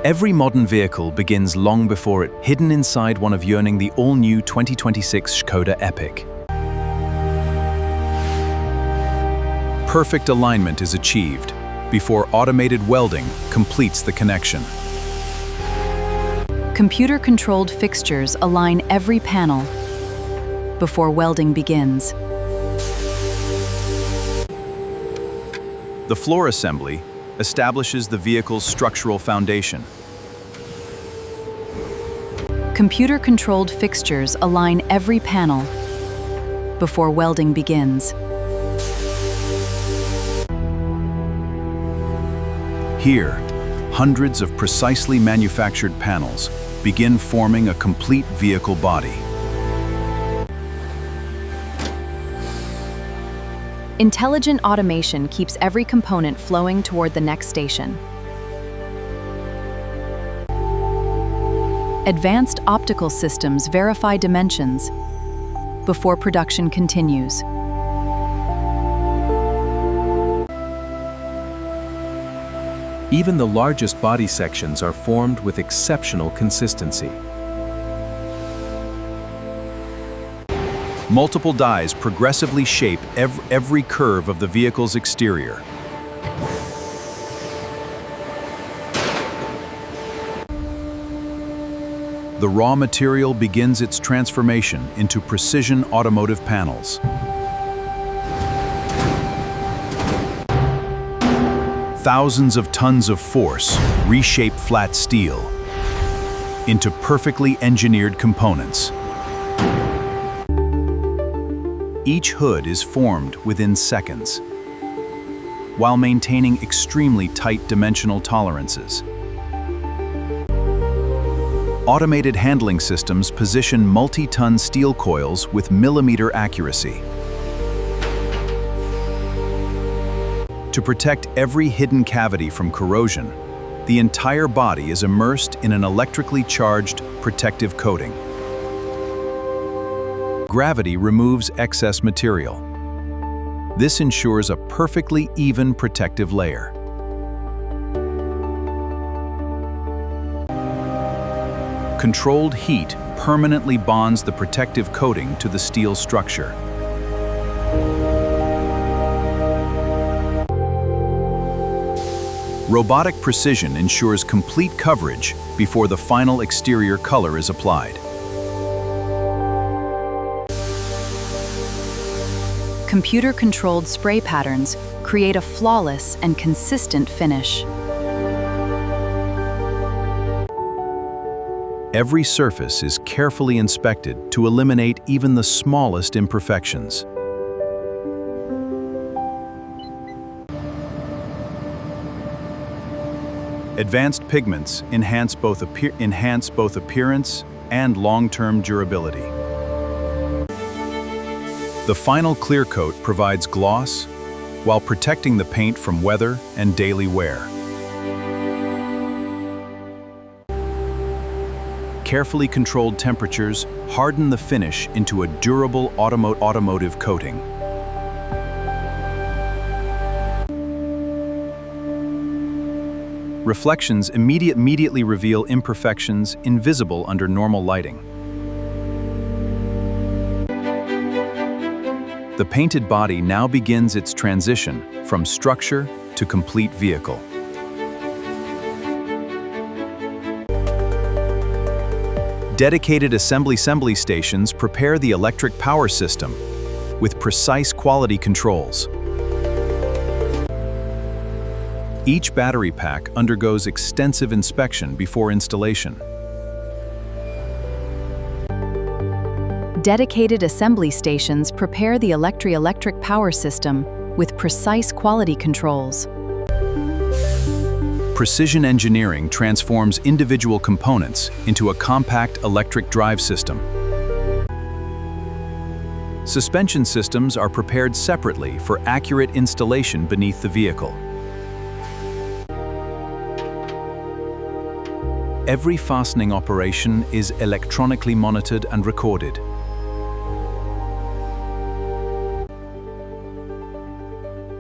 Every modern vehicle begins long before it, hidden inside one of yearning the all-new 2026 Škoda Epiq. Perfect alignment is achieved before automated welding completes the connection. Computer-controlled fixtures align every panel before welding begins. The floor assembly establishes the vehicle's structural foundation. Computer-controlled fixtures align every panel before welding begins. Here, hundreds of precisely manufactured panels begin forming a complete vehicle body. Intelligent automation keeps every component flowing toward the next station. Advanced optical systems verify dimensions before production continues. Even the largest body sections are formed with exceptional consistency. Multiple dies progressively shape every curve of the vehicle's exterior. The raw material begins its transformation into precision automotive panels. Thousands of tons of force reshape flat steel into perfectly engineered components. Each hood is formed within seconds, while maintaining extremely tight dimensional tolerances. Automated handling systems position multi-ton steel coils with millimeter accuracy. To protect every hidden cavity from corrosion, the entire body is immersed in an electrically charged protective coating. Gravity removes excess material. This ensures a perfectly even protective layer. Controlled heat permanently bonds the protective coating to the steel structure. Robotic precision ensures complete coverage before the final exterior color is applied. Computer-controlled spray patterns create a flawless and consistent finish. Every surface is carefully inspected to eliminate even the smallest imperfections. Advanced pigments enhance both appearance and long-term durability. The final clear coat provides gloss while protecting the paint from weather and daily wear. Carefully controlled temperatures harden the finish into a durable automotive coating. Reflections immediately reveal imperfections invisible under normal lighting. The painted body now begins its transition from structure to complete vehicle. Dedicated assembly stations prepare the electric power system with precise quality controls. Each battery pack undergoes extensive inspection before installation. Dedicated assembly stations prepare the electric power system with precise quality controls. Precision engineering transforms individual components into a compact electric drive system. Suspension systems are prepared separately for accurate installation beneath the vehicle. Every fastening operation is electronically monitored and recorded.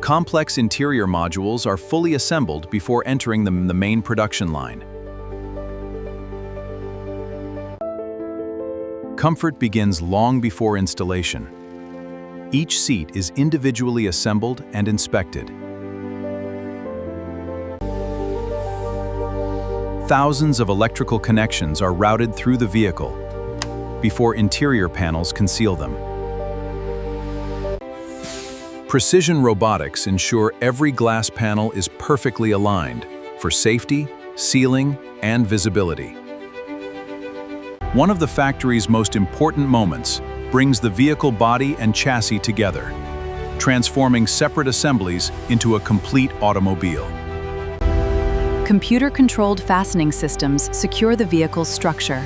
Complex interior modules are fully assembled before entering the main production line. Comfort begins long before installation. Each seat is individually assembled and inspected. Thousands of electrical connections are routed through the vehicle before interior panels conceal them. Precision robotics ensure every glass panel is perfectly aligned for safety, sealing, and visibility. One of the factory's most important moments brings the vehicle body and chassis together, transforming separate assemblies into a complete automobile. Computer-controlled fastening systems secure the vehicle's structure.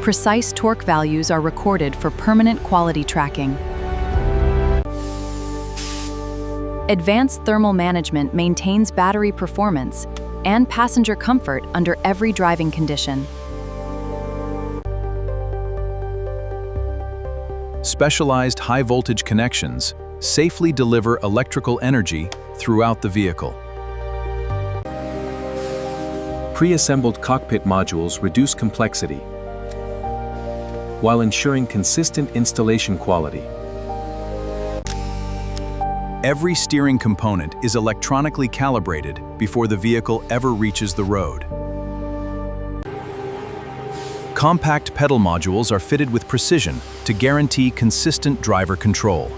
Precise torque values are recorded for permanent quality tracking. Advanced thermal management maintains battery performance and passenger comfort under every driving condition. Specialized high-voltage connections safely deliver electrical energy throughout the vehicle. Pre-assembled cockpit modules reduce complexity while ensuring consistent installation quality. Every steering component is electronically calibrated before the vehicle ever reaches the road. Compact pedal modules are fitted with precision to guarantee consistent driver control.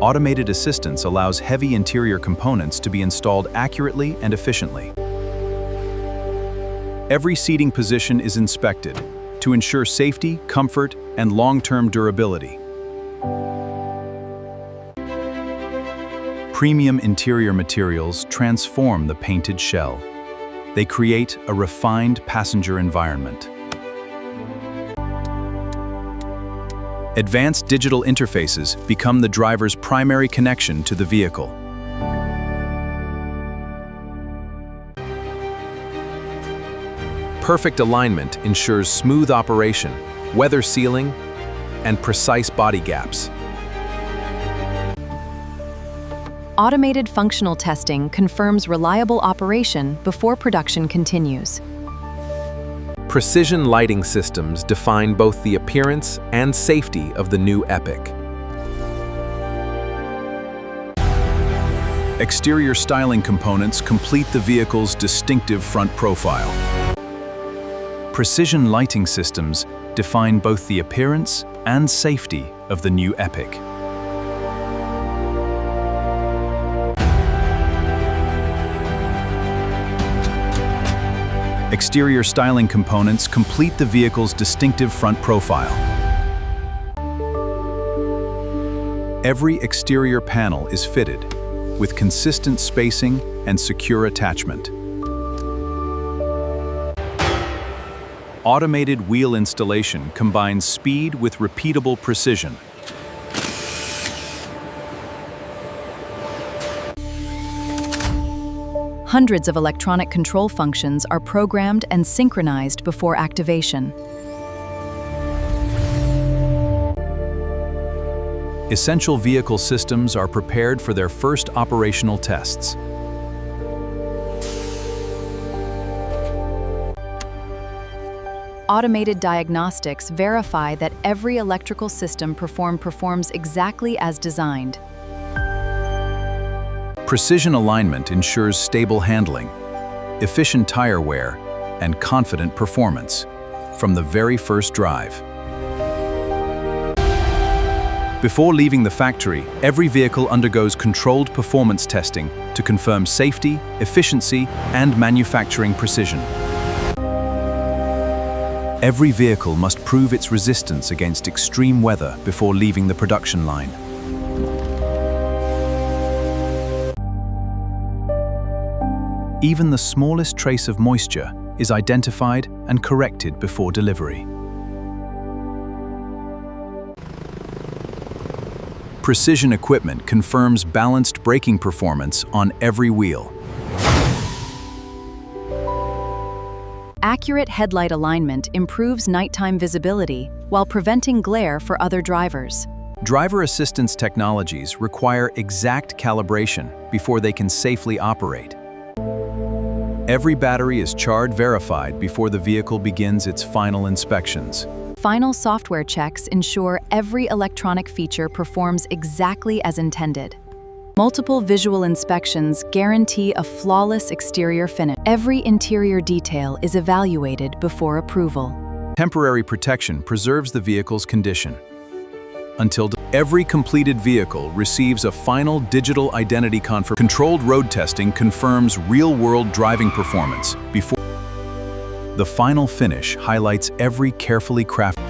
Automated assistance allows heavy interior components to be installed accurately and efficiently. Every seating position is inspected to ensure safety, comfort, and long-term durability. Premium interior materials transform the painted shell. They create a refined passenger environment. Advanced digital interfaces become the driver's primary connection to the vehicle. Perfect alignment ensures smooth operation, weather sealing, and precise body gaps. Automated functional testing confirms reliable operation before production continues. Precision lighting systems define both the appearance and safety of the new Epiq. Exterior styling components complete the vehicle's distinctive front profile. Precision lighting systems define both the appearance and safety of the new Epiq. Exterior styling components complete the vehicle's distinctive front profile. Every exterior panel is fitted with consistent spacing and secure attachment. Automated wheel installation combines speed with repeatable precision. Hundreds of electronic control functions are programmed and synchronized before activation. Essential vehicle systems are prepared for their first operational tests. Automated diagnostics verify that every electrical system performs exactly as designed. Precision alignment ensures stable handling, efficient tire wear, and confident performance from the very first drive. Before leaving the factory, every vehicle undergoes controlled performance testing to confirm safety, efficiency, and manufacturing precision. Every vehicle must prove its resistance against extreme weather before leaving the production line. Even the smallest trace of moisture is identified and corrected before delivery. Precision equipment confirms balanced braking performance on every wheel. Accurate headlight alignment improves nighttime visibility while preventing glare for other drivers. Driver assistance technologies require exact calibration before they can safely operate. Every battery is charge verified before the vehicle begins its final inspections. Final software checks ensure every electronic feature performs exactly as intended. Multiple visual inspections guarantee a flawless exterior finish. Every interior detail is evaluated before approval. Temporary protection preserves the vehicle's condition. Until every completed vehicle receives a final digital identity confirmation. Controlled road testing confirms real-world driving performance before. The final finish highlights every carefully crafted.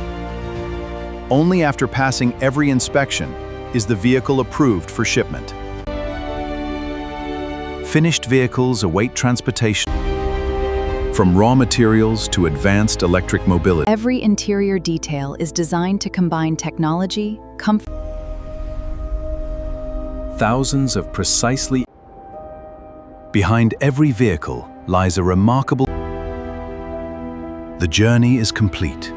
Only after passing every inspection is the vehicle approved for shipment. Finished vehicles await transportation. From raw materials to advanced electric mobility. Every interior detail is designed to combine technology, comfort. Thousands of precisely. Behind every vehicle lies a remarkable. The journey is complete.